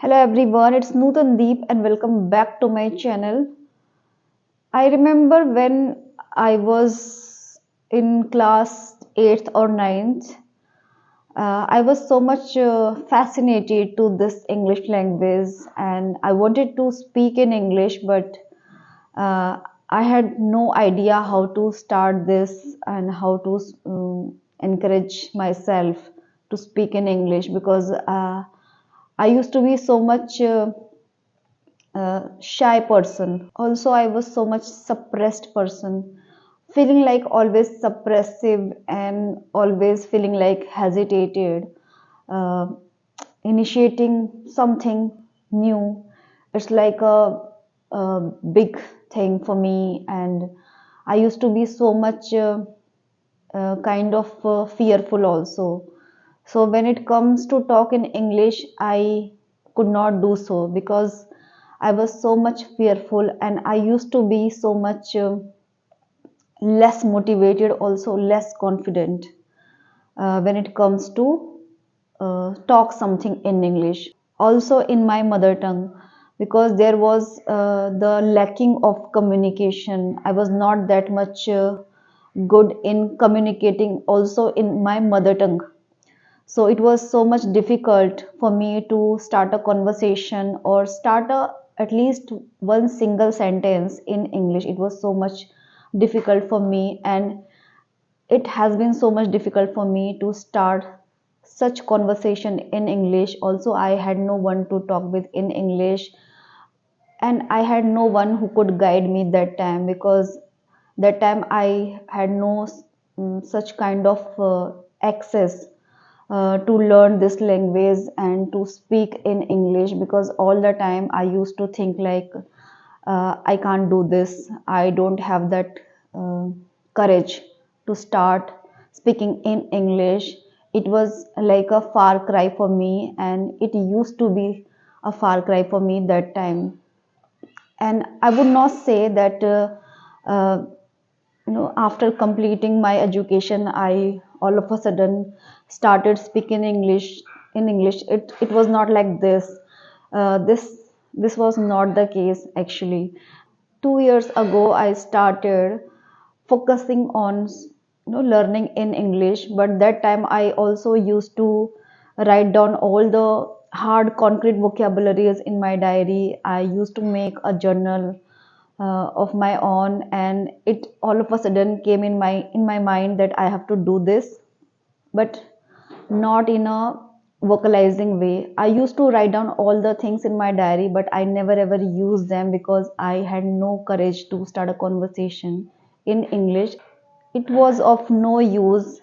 Hello everyone, it's Nootan and welcome back to my channel. I remember when I was in class 8th or ninth, I was so much fascinated to this English language and I wanted to speak in English, but uh, I had no idea how to start this and how to encourage myself to speak in English because I used to be so much shy person. Also, I was so much suppressed person, feeling like always suppressive and always feeling like hesitated, uh, initiating something new. It's like a big thing for me, and I used to be so much kind of fearful also. So when it comes to talk in English, I could not do so because I was so much fearful and I used to be so much less motivated, also less confident when it comes to talk something in English. Also in my mother tongue because there was the lacking of communication. I was not that much good in communicating also in my mother tongue, so it was so much difficult for me to start a conversation or start at least one single sentence in English. It was so much difficult for me, and it has been so much difficult for me to start such conversation in English. Also, I had no one to talk with in English, and I had no one who could guide me that time because that time I had no such kind of access to learn this language and to speak in English, because all the time I used to think like I can't do this. I don't have that courage to start speaking in English. It was like a far cry for me, and it used to be a far cry for me that time. And I would not say that uh, after completing my education I all of a sudden started speaking English in English. It was not like this. This was not the case actually. 2 years ago I started focusing on learning in English, but that time I also used to write down all the hard concrete vocabularies in my diary. I used to make a journal of my own, and it all of a sudden came in my mind that I have to do this, but not in a vocalizing way. I used to write down all the things in my diary, but I never ever used them because I had no courage to start a conversation in English. It was of no use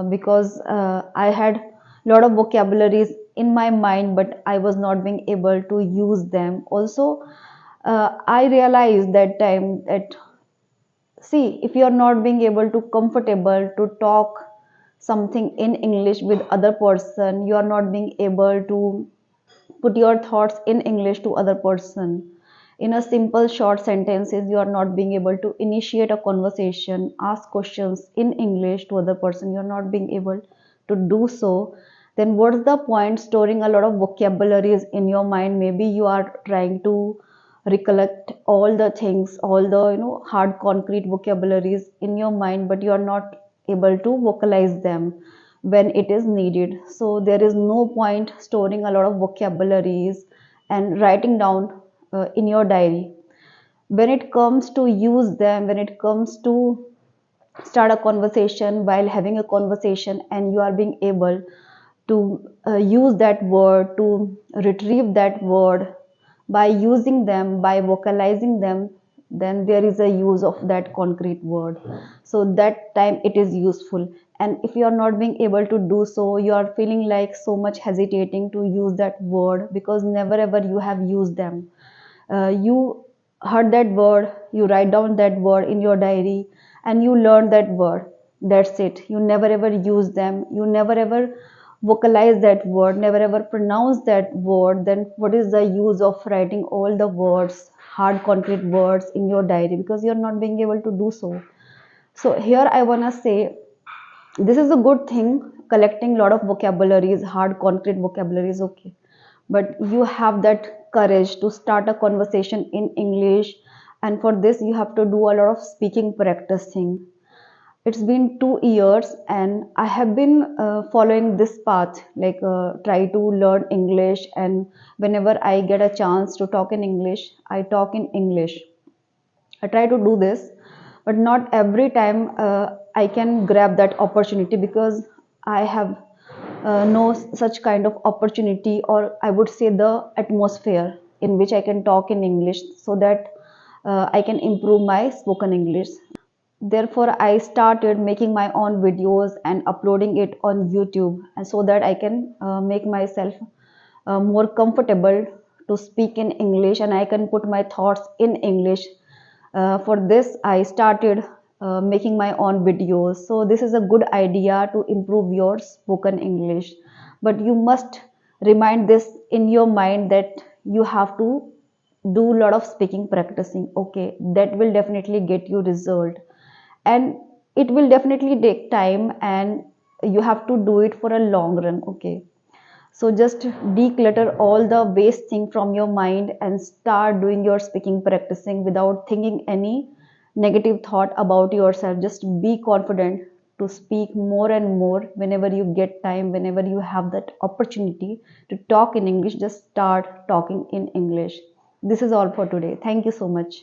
because I had a lot of vocabularies in my mind, but I was not being able to use them. Also, I realized that time that, see, if you are not being able to comfortable to talk something in English with other person, you are not being able to put your thoughts in English to other person in a simple short sentences. You are not being able to initiate a conversation, ask questions in English to other person. You are not being able to do so. Then what's the point storing a lot of vocabularies in your mind? Maybe you are trying to recollect all the things, all the hard concrete vocabularies in your mind, but you are not able to vocalize them when it is needed. So there is no point storing a lot of vocabularies and writing down in your diary. When it comes to use them, when it comes to start a conversation, while having a conversation and you are being able to use that word, to retrieve that word by using them, by vocalizing them, then there is a use of that concrete word. So that time it is useful. And if you are not being able to do so, you are feeling like so much hesitating to use that word because never ever you have used them. You heard that word, you write down that word in your diary, and you learn that word. That's it. You never ever use them. You never ever vocalize that word, never ever pronounce that word. Then what is the use of writing all the words, hard concrete words in your diary, because you're not being able to do so. So here I want to say this is a good thing, collecting a lot of vocabularies, hard concrete vocabularies, okay, but you have that courage to start a conversation in English. And for this you have to do a lot of speaking practicing. It's been 2 years and I have been following this path, like try to learn English, and whenever I get a chance to talk in English, I talk in English. I try to do this, but not every time I can grab that opportunity, because I have no such kind of opportunity, or I would say the atmosphere in which I can talk in English, so that I can improve my spoken English. Therefore, I started making my own videos and uploading it on YouTube, and so that I can make myself more comfortable to speak in English, and I can put my thoughts in English. For this, I started making my own videos. So, this is a good idea to improve your spoken English. But you must remind this in your mind that you have to do a lot of speaking practicing. Okay, that will definitely get you result, and it will definitely take time, and you have to do it for a long run. Okay, so just declutter all the waste thing from your mind and start doing your speaking practicing without thinking any negative thought about yourself. Just be confident to speak more and more whenever you get time, whenever you have that opportunity to talk in English. Just start talking in English. This is all for today. Thank you so much.